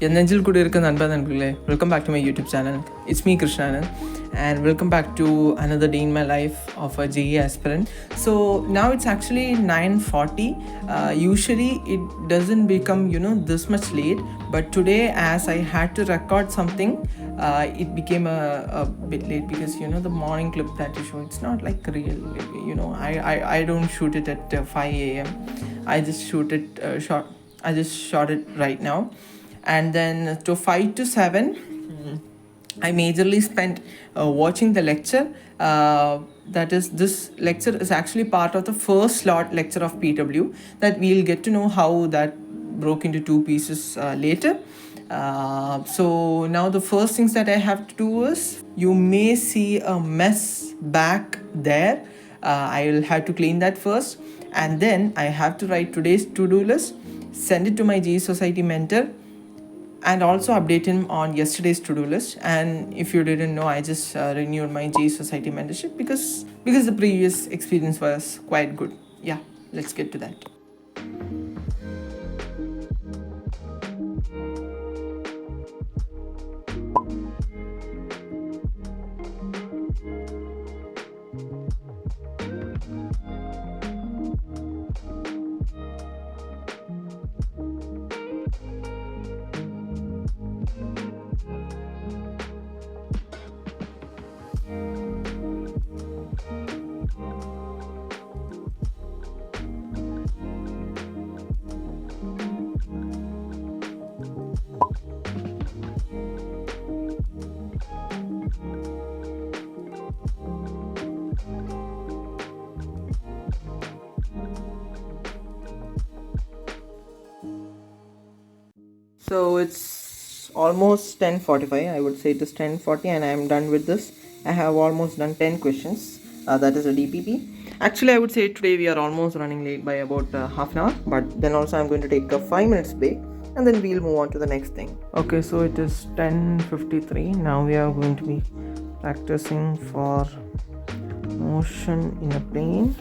Welcome back to my YouTube channel. It's me, Krishnan, and welcome back to another day in my life of a JEE aspirant. So now it's actually 9:40. Usually it doesn't become this much late, but today as I had to record something, it became a bit late because the morning clip that you show, it's not like real. I don't shoot it at 5 a.m. I just shot it right now. And then to 5 to 7 I majorly spent watching the lecture. That is, this lecture is actually part of the first slot lecture of PW, that we'll get to know how that broke into two pieces later. So now the first things that I have to do is, you may see a mess back there. I'll have to clean that first, and then I have to write today's to-do list, send it to my JEE Society mentor, and also update him on yesterday's to-do list. And if you didn't know, I just renewed my JEE Society mentorship because the previous experience was quite good. Yeah, let's get to that. So it's almost 10:45. I would say it is 10:40 and I am done with this. I have almost done 10 questions. That is a DPP. Actually, I would say today we are almost running late by about half an hour. But then also I'm going to take a 5 minutes break, and then we'll move on to the next thing. Okay, so it is 10:53. Now we are going to be practicing for motion in a plane.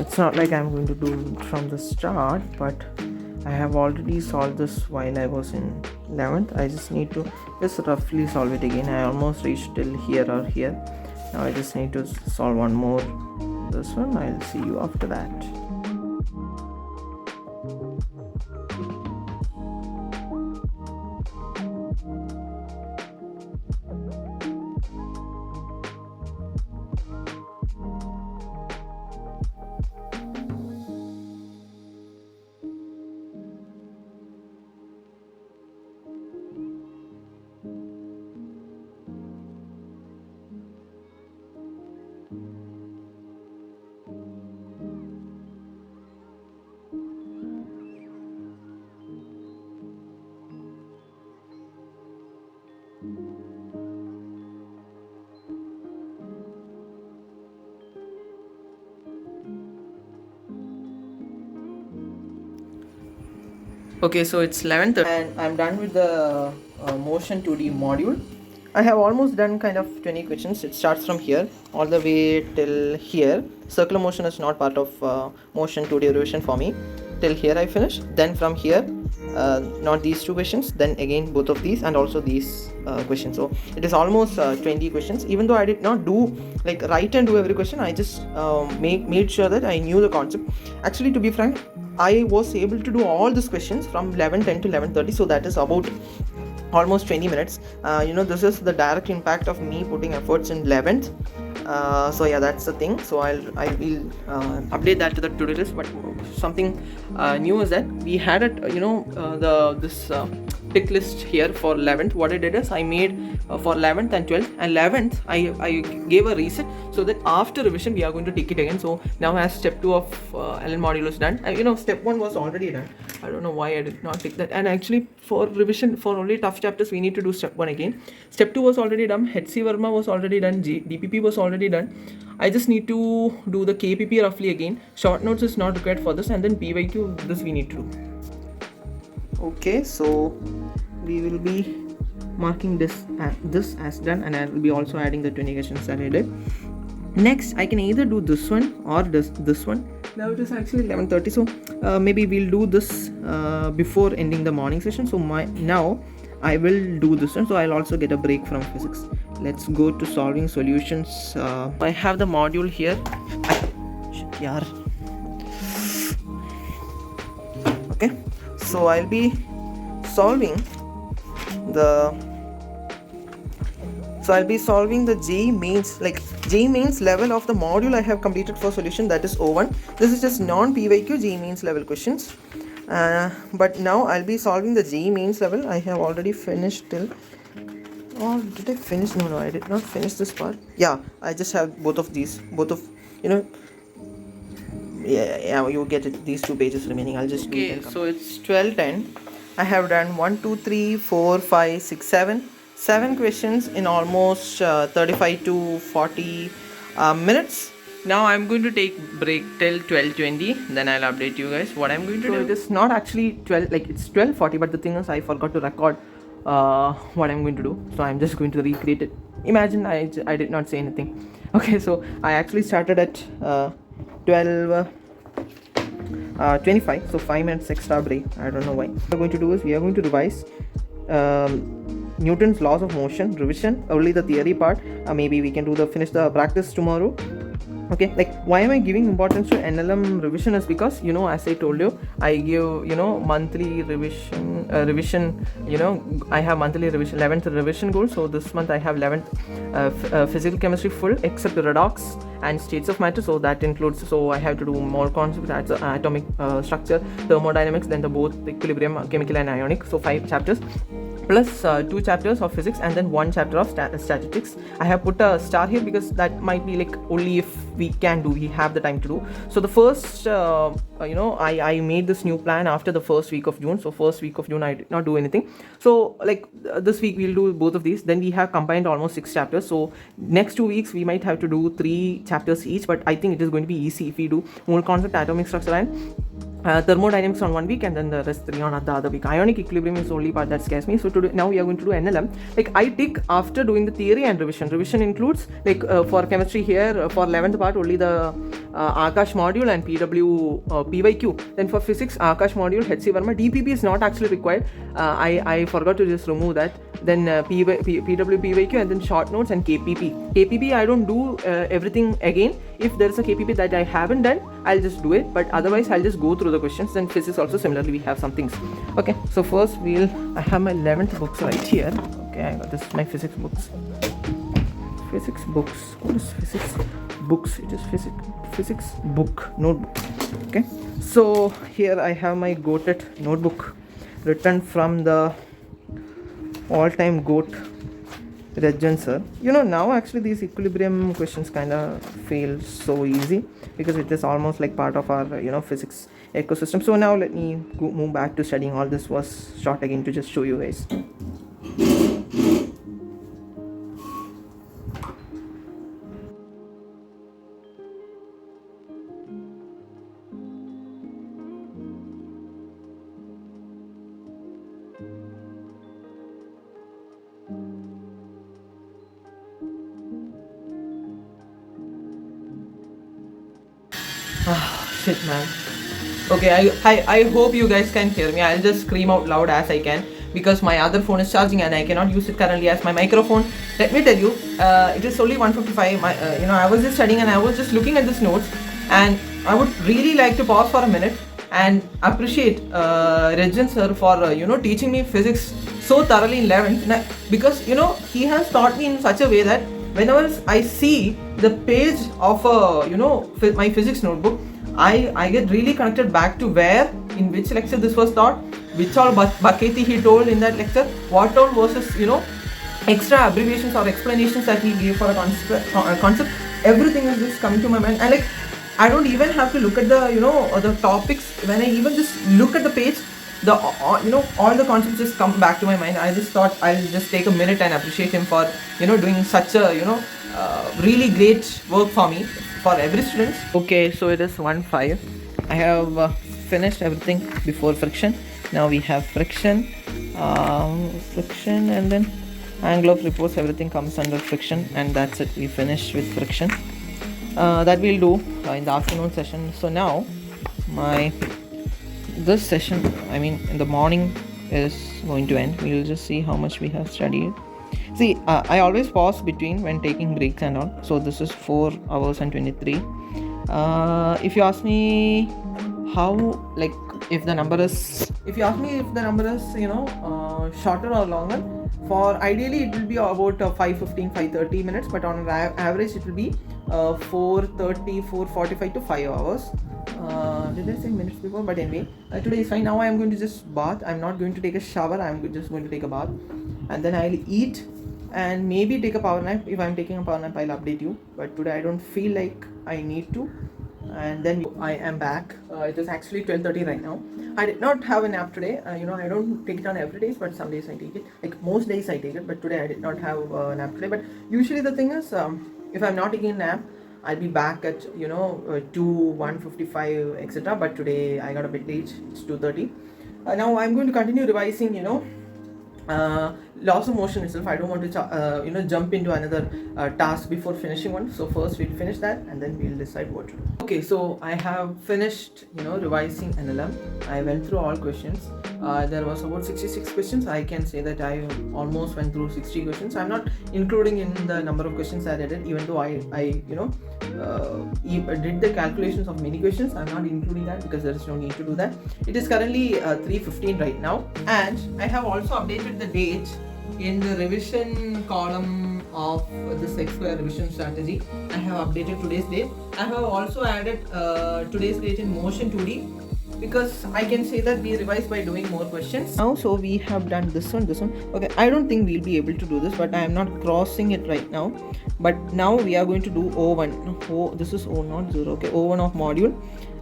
It's not like I'm going to do it from the start, but I have already solved this while I was in 11th. I just need to just roughly solve it again. I almost reached till here or here. Now I just need to solve one more. This one, I'll see you after that. Okay, so it's 11th and I'm done with the motion 2D module. I have almost done kind of 20 questions. It starts from here all the way till here. Circular motion is not part of motion 2D revision for me. Till here I finished. Then from here, not these two questions, then again both of these, and also these questions. So it is almost 20 questions. Even though I did not do like write and do every question, I just made sure that I knew the concept. Actually, to be frank, I was able to do all these questions from 11:10 to 11:30, so that is about almost 20 minutes. This is the direct impact of me putting efforts in 11th. So yeah, that's the thing. So I will update that to the to-do list. But something new is that we had it, this tick list here for 11th. What I did is I made for 11th and 12th, and 11th I gave a reset so that after revision we are going to take it again. So now as step 2 of LN module is done, step 1 was already done. I don't know why I did not take that. And actually for revision for only tough chapters we need to do step 1 again. Step 2 was already done. HC Verma was already done. DPP was already done. I just need to do the KPP roughly again. Short notes is not required for this, and then PYQ, this we need to do. Okay, so we will be marking this as done, and I will be also adding the 20 questions that I did. Next, I can either do this one or this one. Now it is actually 11:30, so maybe we'll do this before ending the morning session. So now I will do this one, so I'll also get a break from physics. Let's go to solving solutions. I have the module here. Shit, yaar. Okay, so I'll be solving the JEE mains, like JEE mains level of the module I have completed for solution, that is O1. This is just non-PYQ JEE mains level questions. But now I'll be solving the JEE mains level. I have already finished till, or did I finish? No, I did not finish this part. Yeah, I just have both of yeah, you get it, these 2 pages remaining. I'll just do it. So it's 12:10. I have done 1 2 3 4 5 6 7 questions in almost 35 to 40 minutes. Now I'm going to take break till 12:20. Then I'll update you guys what I'm going to do. It is not actually 12, like it's 12:40, but the thing is I forgot to record what I'm going to do. So I'm just going to recreate it. Imagine I did not say anything. Okay, so I actually started at 12:25, so 5 minutes extra break. I don't know why. What we're going to do is we are going to revise Newton's laws of motion, revision, only the theory part. Maybe we can finish the practice tomorrow. Okay, like why am I giving importance to NLM revision is because, as I told you, I give monthly revision, I have monthly revision, 11th revision goal. So this month I have 11th physical chemistry full except redox and states of matter. So that includes, so I have to do more concepts, atomic structure, thermodynamics, then the both equilibrium, chemical and ionic. So 5 chapters plus 2 chapters of physics and then 1 chapter of statistics. I have put a star here because that might be like only if we have the time to do. So the first I made this new plan after the first week of June. So first week of June I did not do anything. So like this week we'll do both of these. Then we have combined almost 6 chapters. So next 2 weeks we might have to do 3 chapters each, but I think it is going to be easy if we do mole concept, atomic structure and thermodynamics on 1 week and then the rest 3 on the other week. Ionic equilibrium is the only part that scares me. So now we are going to do NLM. Like I take after doing the theory and revision. Revision includes like for chemistry here for 11th part only the Akash module and PYQ. Then for physics Akash module, HC Verma. DPP is not actually required. I forgot to just remove that. Then PYQ and then short notes and KPP. KPP I don't do everything again. If there is a KPP that I haven't done, I'll just do it, but otherwise I'll just go through the questions. Then physics also similarly we have some things. Okay, so first I have my 11th books right here. Okay, I got this, my physics books. Physics books. What is physics books? It is physics book notebook. Okay, so here I have my goated notebook written from the all-time goat Rajan sir. Now actually these equilibrium questions kind of feel so easy because it is almost like part of our physics ecosystem. So now let me move back to studying. All this was short again to just show you guys. Shit, man. Okay, I hope you guys can hear me. I'll just scream out loud as I can because my other phone is charging and I cannot use it currently as my microphone. Let me tell you, it is only 1:55. I was just studying and I was just looking at this notes, and I would really like to pause for a minute and appreciate Rajan sir for teaching me physics so thoroughly in 11th, because he has taught me in such a way that whenever I see the page of my physics notebook, I get really connected back to in which lecture this was taught, which all Baketi he told in that lecture, what all versus extra abbreviations or explanations that he gave for a concept. Everything is just coming to my mind, and like I don't even have to look at the the topics. When I even just look at the page, all the concepts just come back to my mind. I just thought I'll just take a minute and appreciate him for doing such a really great work for me, for every student. Okay, so it is 1:05. I have finished everything before friction. Now we have friction, and then angle of repose. Everything comes under friction, and that's it. We finished with friction. that we'll do in the afternoon session. So now this session, I mean in the morning, is going to end. We'll just see how much we have studied. See, I always pause between when taking breaks and all. So this is 4 hours and 23. If you ask me how, like, if you ask me if the number is shorter or longer, for ideally it will be about 5:15-5:30 minutes, but on an average it will be 4:30, 4:45 to 5 hours. Did I say minutes before? But anyway, today is fine. Now I am going to just bath. I'm not going to take a shower. I'm just going to take a bath, and then I'll eat and maybe take a power nap. If I'm taking a power nap, I'll update you. But today I don't feel like I need to. And then I am back. It is actually 12:30 right now. I did not have a nap today. I don't take it on every day, but some days I take it. Like most days I take it, but today I did not have a nap today. But usually the thing is, if I'm not taking a nap, I'll be back at 2, 1:55, etc. But today I got a bit late. It's 2:30. Now I'm going to continue revising. Laws of motion itself. I don't want to jump into another task before finishing one. So first we'll finish that and then we'll decide what to do. Okay, so I have finished revising NLM. I went through all questions. There was about 66 questions. I can say that I almost went through 60 questions. I'm not including in the number of questions I did, even though I did the calculations of many questions. I'm not including that because there is no need to do that. It is currently 3:15 right now, and I have also updated the date in the revision column of this X square revision strategy. I have updated today's date. I have also added today's date in motion 2D, because I can say that we revised by doing more questions. Now, so we have done this one. Okay, I don't think we'll be able to do this, but I am not crossing it right now. But now we are going to do O1. This is O, not 0. Okay, O1 of module.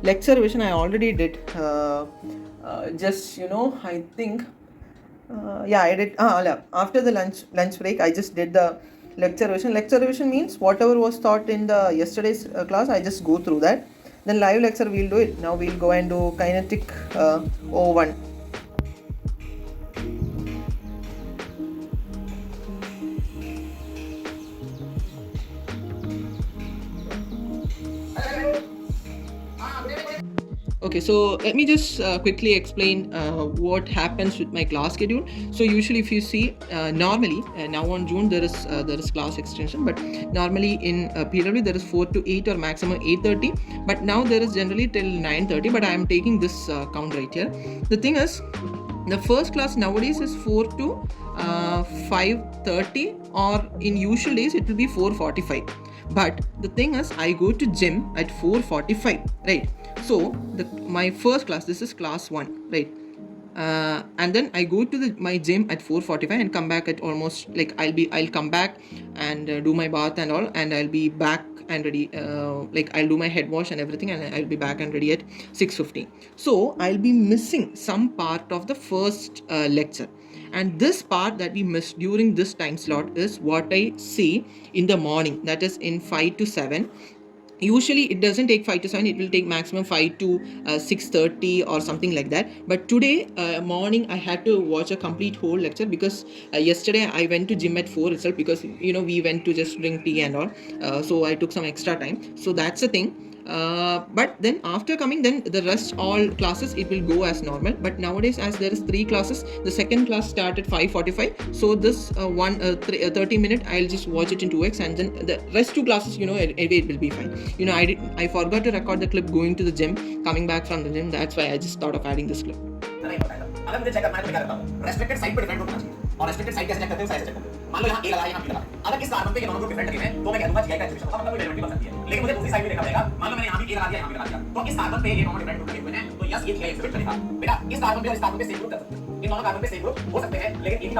Lecture revision I already did. I think. I did. After the lunch break, I just did the lecture revision. Lecture revision means whatever was taught in the yesterday's class, I just go through that. Then live lecture we'll do it. Now we'll go and do kinetic O1. Okay, so let me just quickly explain what happens with my class schedule. So usually, if you see, normally now on June there is class extension, but normally in PW there is 4 to 8 or maximum 8:30. But now there is generally till 9:30. But I am taking this count right here. The thing is, the first class nowadays is 4 to 5:30, or in usual days it will be 4:45. But the thing is, I go to gym at 4:45, right? So my first class, this is class 1, right? And then I go to my gym at 4:45 and come back at almost, like, I'll come back and do my bath and all, and I'll be back and ready. I'll do my head wash and everything, and I'll be back and ready at 6:15. So I'll be missing some part of the first lecture. And this part that we missed during this time slot is what I see in the morning, that is in 5 to 7. Usually it doesn't take 5 to 7, it will take maximum 5 to 6:30 or something like that. But today morning I had to watch a complete whole lecture, because yesterday I went to gym at 4 itself, because we went to just drink tea and all, so I took some extra time. So that's the thing. But then after coming, then the rest all classes, it will go as normal. But nowadays, as there is 3 classes, the second class start at 5:45. So this 30 minute, I'll just watch it in 2x, and then the rest 2 classes, it will be fine. I forgot to record the clip going to the gym, coming back from the gym. That's why I just thought of adding this clip. अगर मुझे check करना है तो मैं क्या करता हूँ, restricted site पे डिफरेंट होना चाहिए, और रेस्ट्रिक्टेड साइट कैसे चेक करते हो, साइज चेक करते हो। मान लो यहाँ ए लगा, यहाँ बी लगा, अगर इस कार्बन पे ये दोनों ग्रुप डिफरेंट लगे हैं तो मैं कह दूंगा जीआई का एग्जीक्यूशन होगा, मतलब कोई रिलेटिविटी बन सकती है। लेकिन मुझे दूसरी साइड पे देखना पड़ेगा, मान लो मैंने यहाँ भी ए लगा दिया, यहाँ भी लगा दिया, तो इस कार्बन पे ये दोनों डिफरेंट ग्रुप लगे हुए हैं, तो यस ये जीआई एग्जीक्यूट करेगा। बेटा इस कार्बन पे और इस कार्बन पे सेम ग्रुप कर सकते हो, इन दोनों कार्बन पे सेम ग्रुप हो सकते हैं, लेकिन एक ही